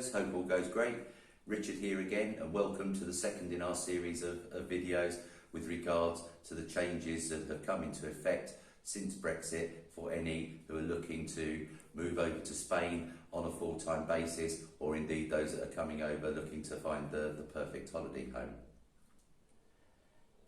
viewers, hope all goes great. Richard here again, and welcome to the second in our series of videos with regards to the changes that have come into effect since Brexit for any who are looking to move over to Spain on a full-time basis, or indeed those that are coming over looking to find the perfect holiday home.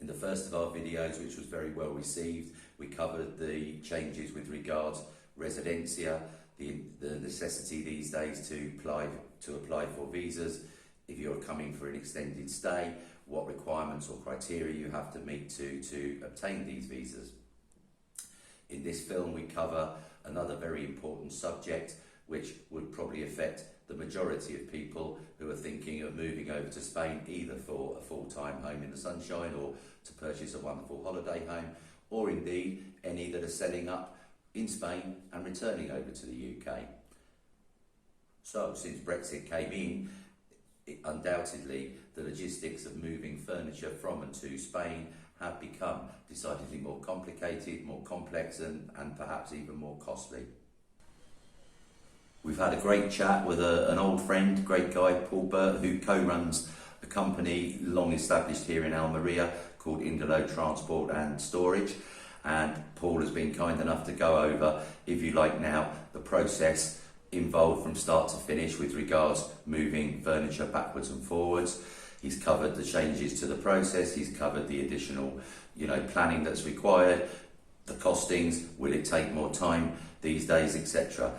In the first of our videos, which was very well received, we covered the changes with regards residencia, the necessity these days to apply for visas if you're coming for an extended stay, what requirements or criteria you have to meet to obtain these visas. In this film we cover another very important subject which would probably affect the majority of people who are thinking of moving over to Spain, either for a full-time home in the sunshine or to purchase a wonderful holiday home, or indeed any that are setting up in Spain and returning over to the UK. So since Brexit came in, undoubtedly the logistics of moving furniture from and to Spain have become decidedly more complicated, more complex and perhaps even more costly. We've had a great chat with an old friend, great guy, Burt, who co-runs a company long established here in Almeria called Indalo Transport and Storage. And Paul has been kind enough to go over, if you like now, the process involved from start to finish with regards moving furniture backwards and forwards. He's covered the changes to the process, he's covered the additional, planning that's required, the costings, will it take more time these days, etc.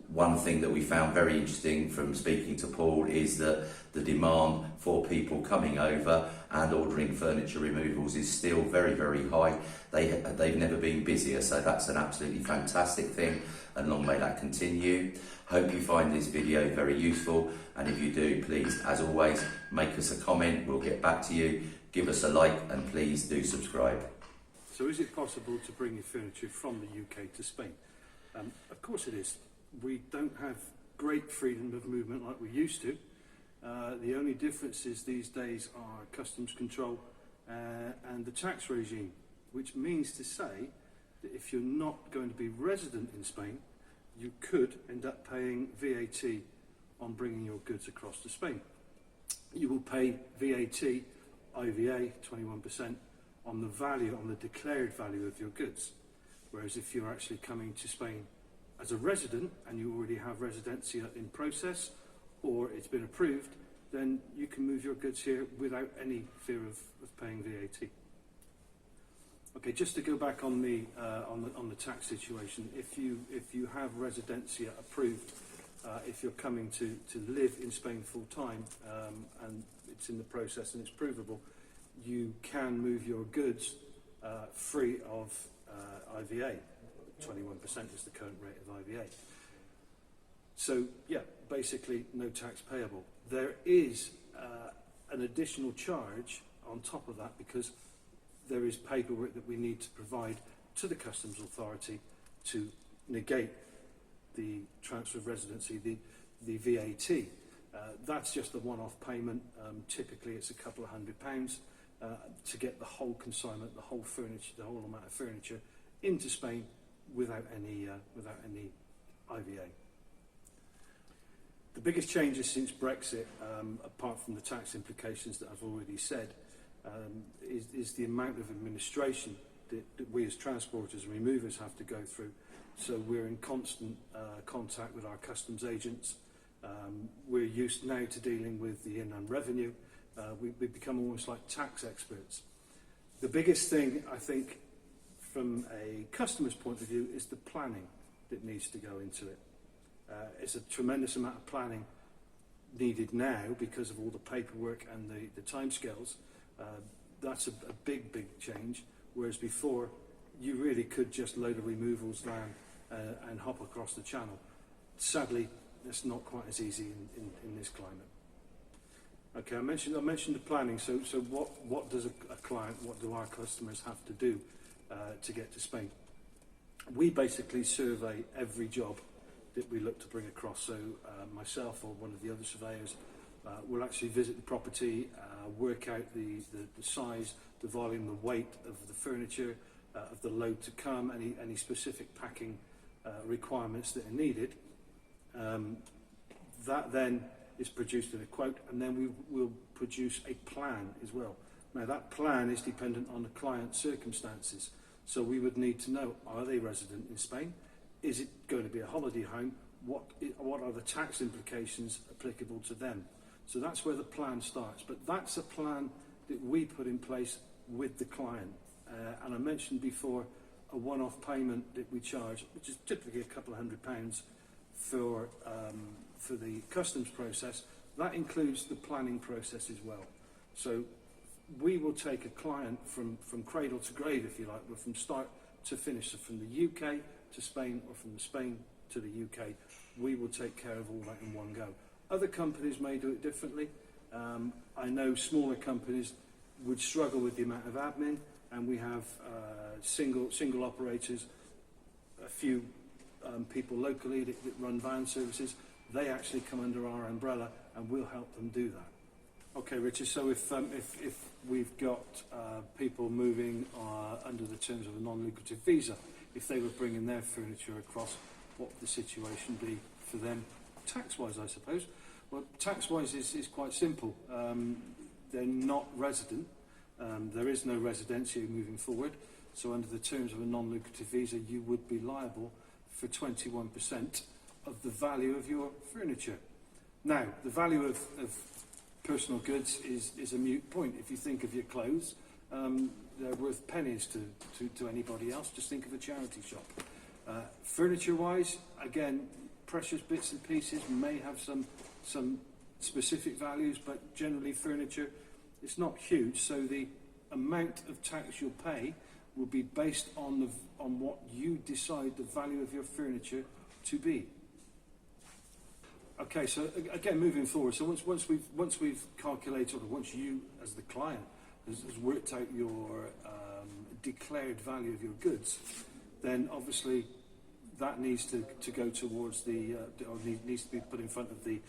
One thing that we found very interesting from speaking to Paul is that the demand for people coming over and ordering furniture removals is still very, very high. They've never been busier, so that's an absolutely fantastic thing, and long may that continue. Hope you find this video very useful, and if you do, please, as always, make us a comment, we'll get back to you, give us a like, and please do subscribe. So is it possible to bring your furniture from the UK to Spain? Of course it is. We don't have great freedom of movement like we used to. The only differences these days are customs control and the tax regime, which means to say that if you're not going to be resident in Spain, you could end up paying VAT on bringing your goods across to Spain. You will pay VAT, IVA, 21%, on the value, on the declared value of your goods. Whereas if you're actually coming to Spain as a resident and you already have residencia in process or it's been approved, then you can move your goods here without any fear of paying VAT. Okay, just to go back on the tax situation, if you have residencia approved, if you're coming to live in Spain full time and it's in the process and it's provable, you can move your goods free of IVA. 21% is the current rate of IVA. So yeah, basically no tax payable. There is an additional charge on top of that because there is paperwork that we need to provide to the customs authority to negate the transfer of residency, the VAT. That's just a one-off payment. Typically it's a couple of £100 to get the whole consignment, the whole furniture, the whole amount of furniture into Spain without any IVA. The biggest changes since Brexit, apart from the tax implications that I've already said, is the amount of administration that we as transporters and removers have to go through. So we're in constant contact with our customs agents. We're used now to dealing with the Inland Revenue. We've become almost like tax experts. The biggest thing, I think, from a customer's point of view, is the planning that needs to go into it. It's a tremendous amount of planning needed now because of all the paperwork and the timescales. That's a big change, whereas before you really could just load a removals van and hop across the channel. Sadly, that's not quite as easy in this climate. Okay, I mentioned the planning. So what does a client, what do our customers have to do to get to Spain? We basically survey every job that we look to bring across. So myself or one of the other surveyors will actually visit the property, work out the size, the volume, the weight of the furniture, of the load to come, any specific packing requirements that are needed. That then is produced in a quote, and then we will produce a plan as well. Now that plan is dependent on the client's circumstances. So we would need to know, are they resident in Spain? Is it going to be a holiday home? What are the tax implications applicable to them? So that's where the plan starts. But that's a plan that we put in place with the client. And I mentioned before a one-off payment that we charge, which is typically a couple of £100 for the customs process. That includes the planning process as well. So we will take a client from cradle to grave, if you like, or from start to finish. So from the UK to Spain, or from Spain to the UK, we will take care of all that in one go. Other companies may do it differently. I know smaller companies would struggle with the amount of admin, and we have single operators, a few people locally that run van services. They actually come under our umbrella, and we'll help them do that. Okay, Richard, so if we've got people moving under the terms of a non-lucrative visa, if they were bringing their furniture across, what would the situation be for them tax-wise, I suppose? Well, tax-wise is quite simple. They're not resident. There is no residency moving forward. So under the terms of a non-lucrative visa, you would be liable for 21% of the value of your furniture. Now, the value of personal goods is a moot point. If you think of your clothes, they're worth pennies to anybody else. Just think of a charity shop. Furniture-wise, again, precious bits and pieces may have some specific values, but generally furniture is not huge. So the amount of tax you'll pay will be based on what you decide the value of your furniture to be. Okay, so again, moving forward, so once we've calculated, or once you, as the client, has worked out your declared value of your goods, then obviously that needs to go towards or needs to be put in front of the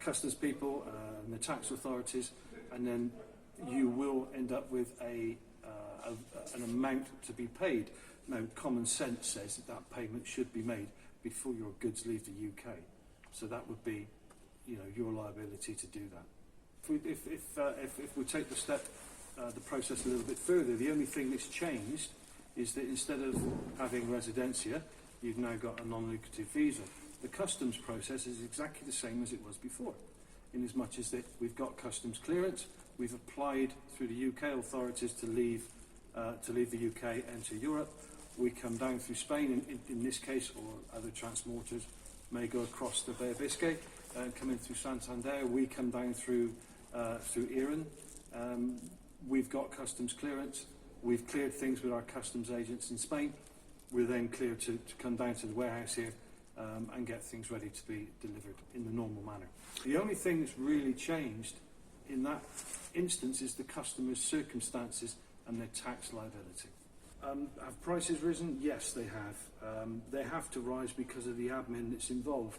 customs people and the tax authorities, and then you will end up with an amount to be paid. Now, common sense says that payment should be made before your goods leave the UK. So that would be, your liability to do that. If we take the process a little bit further, the only thing that's changed is that instead of having residencia, you've now got a non-lucrative visa. The customs process is exactly the same as it was before, in as much as that we've got customs clearance, we've applied through the UK authorities to leave the UK, enter Europe. We come down through Spain, in this case, or other transporters may go across the Bay of Biscay and come in through Santander. We come down through Iran. We've got customs clearance. We've cleared things with our customs agents in Spain. We're then cleared to come down to the warehouse here and get things ready to be delivered in the normal manner. The only thing that's really changed in that instance is the customer's circumstances and their tax liability. Have prices risen? Yes, they have. They have to rise because of the admin that's involved.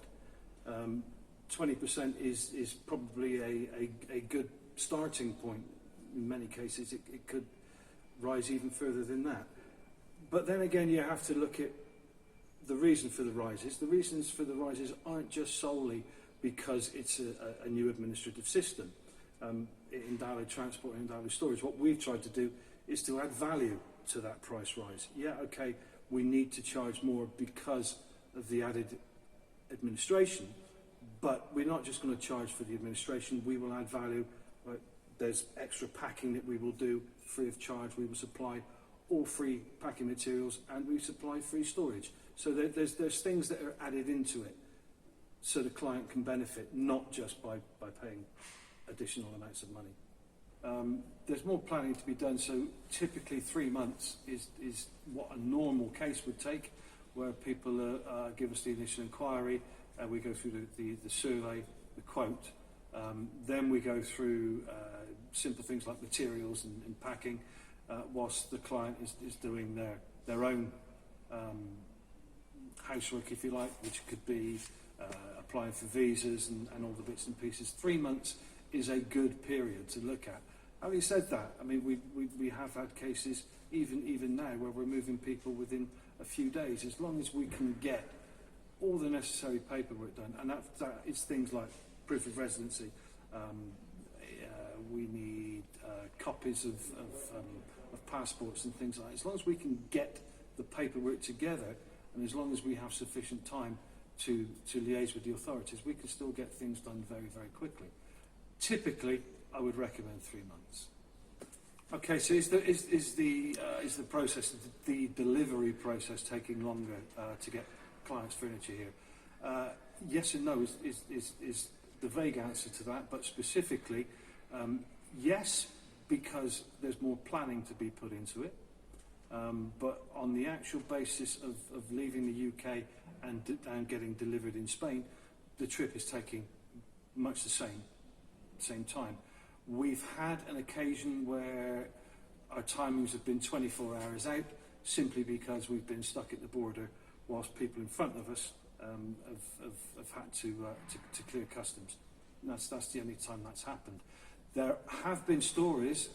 20% is probably a good starting point. In many cases, it could rise even further than that. But then again, you have to look at the reason for the rises. The reasons for the rises aren't just solely because it's a new administrative system. Indalo Transport and Indalo Storage, what we've tried to do is to add value to that price rise. Yeah, okay, we need to charge more because of the added administration, but we're not just going to charge for the administration. We will add value. Right? There's extra packing that we will do free of charge. We will supply all free packing materials, and we supply free storage. So there's things that are added into it so the client can benefit, not just by paying additional amounts of money. There's more planning to be done, so typically 3 months is what a normal case would take, where people give us the initial inquiry, we go through the survey, the quote, then we go through simple things like materials and packing, whilst the client is doing their own housework, if you like, which could be applying for visas and all the bits and pieces. 3 months is a good period to look at. Having said that, I mean, we have had cases, even now, where we're moving people within a few days, as long as we can get all the necessary paperwork done. And that is things like proof of residency. We need copies of passports and things like that. As long as we can get the paperwork together, and as long as we have sufficient time to liaise with the authorities, we can still get things done very, very quickly. Typically, I would recommend 3 months. Okay, so is the process, the delivery process, taking longer to get clients' furniture here? Yes and no is the vague answer to that, but specifically, yes, because there's more planning to be put into it. But on the actual basis of leaving the UK and getting delivered in Spain, the trip is taking much the same time. We've had an occasion where our timings have been 24 hours out, simply because we've been stuck at the border whilst people in front of us have had to clear customs. And that's the only time that's happened. There have been stories,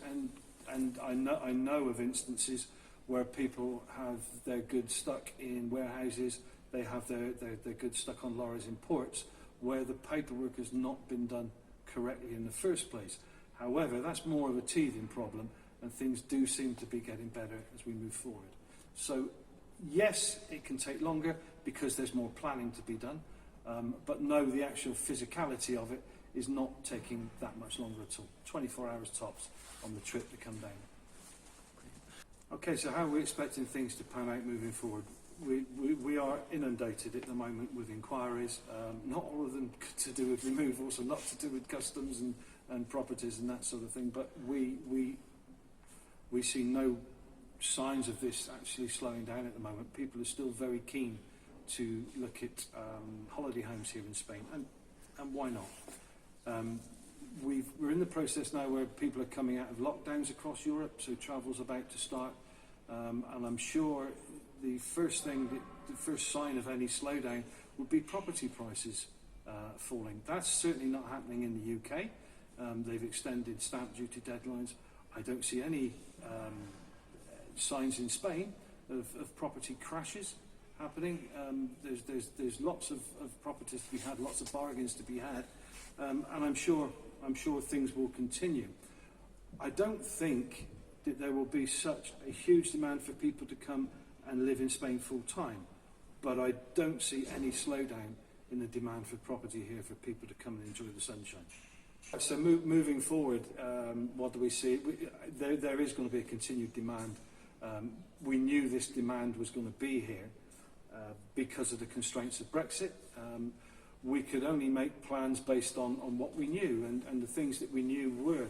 and I know of instances where people have their goods stuck in warehouses, they have their goods stuck on lorries in ports, where the paperwork has not been done correctly in the first place. However, that's more of a teething problem, and things do seem to be getting better as we move forward. So, yes, it can take longer because there's more planning to be done, but no, the actual physicality of it is not taking that much longer at all. 24 hours tops on the trip to come down. Okay, so how are we expecting things to pan out moving forward? We are inundated at the moment with inquiries, not all of them to do with removals, a lot to do with customs and properties and that sort of thing, but we see no signs of this actually slowing down at the moment. People are still very keen to look at holiday homes here in Spain, and why not? We're in the process now where people are coming out of lockdowns across Europe, so travel's about to start, and I'm sure the first sign of any slowdown would be property prices falling. That's certainly not happening in the UK. They've extended stamp duty deadlines. I don't see any signs in Spain of property crashes happening. There's lots of properties to be had, lots of bargains to be had, and I'm sure things will continue. I don't think that there will be such a huge demand for people to come and live in Spain full time, but I don't see any slowdown in the demand for property here for people to come and enjoy the sunshine. So moving forward, what do we see? There is going to be a continued demand. We knew this demand was going to be here because of the constraints of Brexit. We could only make plans based on what we knew, and the things that we knew were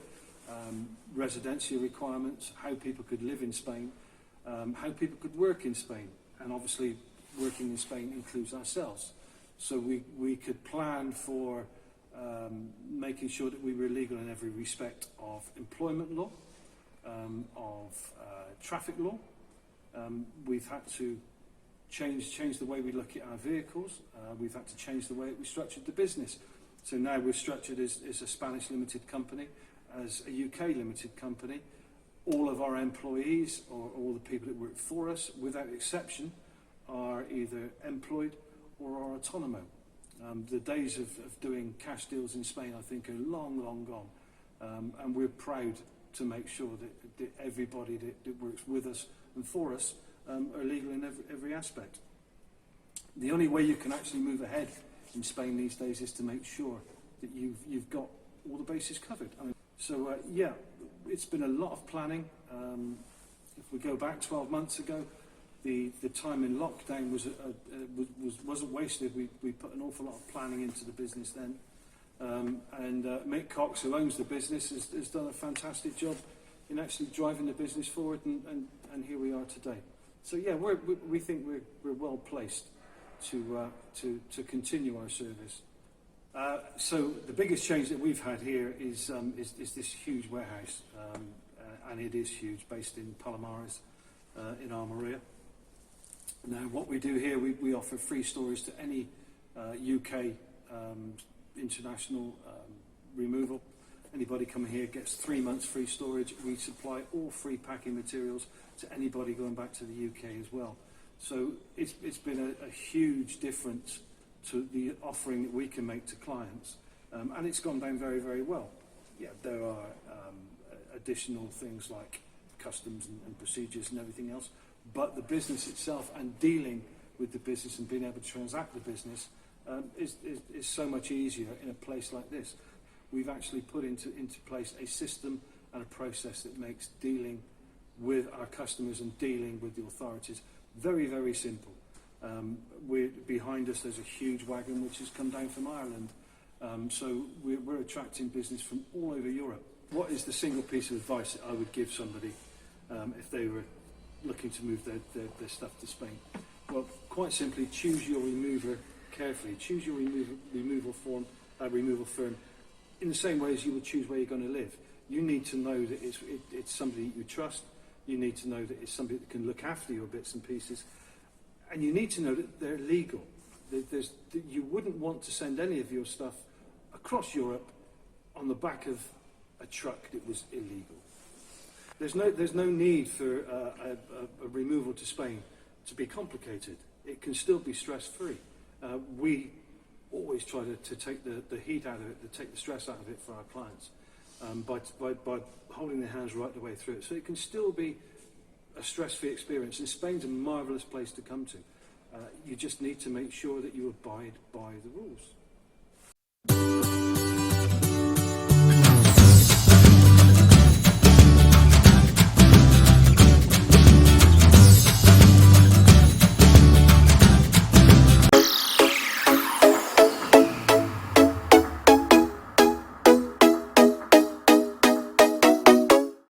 residency requirements, how people could live in Spain, how people could work in Spain, and obviously working in Spain includes ourselves. So we could plan for making sure that we were legal in every respect of employment law, of traffic law. We've had to change the way we look at our vehicles. We've had to change the way we structured the business. So now we're structured as a Spanish limited company, as a UK limited company. All of our employees, or all the people that work for us, without exception, are either employed or are autonomo. The days of doing cash deals in Spain, I think, are long, long gone. And we're proud to make sure that everybody that works with us and for us are legal in every aspect. The only way you can actually move ahead in Spain these days is to make sure that you've got all the bases covered. Yeah, it's been a lot of planning. If we go back 12 months ago, the time in lockdown wasn't wasted. We put an awful lot of planning into the business then. And Mick Cox, who owns the business, has done a fantastic job in actually driving the business forward, and here we are today. So yeah, we think we're well placed to continue our service. So the biggest change that we've had here is this huge warehouse, and it is huge, based in Palomares, in Almeria. Now, what we do here, we offer free storage to any UK international removal. Anybody coming here gets 3 months free storage. We supply all free packing materials to anybody going back to the UK as well. So it's been a huge difference to the offering that we can make to clients And it's gone down very, very well. Yeah, there are additional things like customs and procedures and everything else, but the business itself and dealing with the business and being able to transact the business is so much easier in a place like this. We've actually put into place a system and a process that makes dealing with our customers and dealing with the authorities very, very simple. Behind us there's a huge wagon which has come down from Ireland, so we're attracting business from all over Europe. What is the single piece of advice that I would give somebody if they were looking to move their stuff to Spain? Well, quite simply, choose your remover carefully. Choose your removal firm in the same way as you would choose where you're going to live. You need to know that it's somebody you trust. You need to know that it's somebody that can look after your bits and pieces. And you need to know that they're legal. You wouldn't want to send any of your stuff across Europe on the back of a truck that was illegal. There's no need for a removal to Spain to be complicated. It can still be stress-free. We always try to take the heat out of it, to take the stress out of it for our clients by holding their hands right the way through it. So it can still be a stress-free experience. And Spain's a marvellous place to come to. You just need to make sure that you abide by the rules.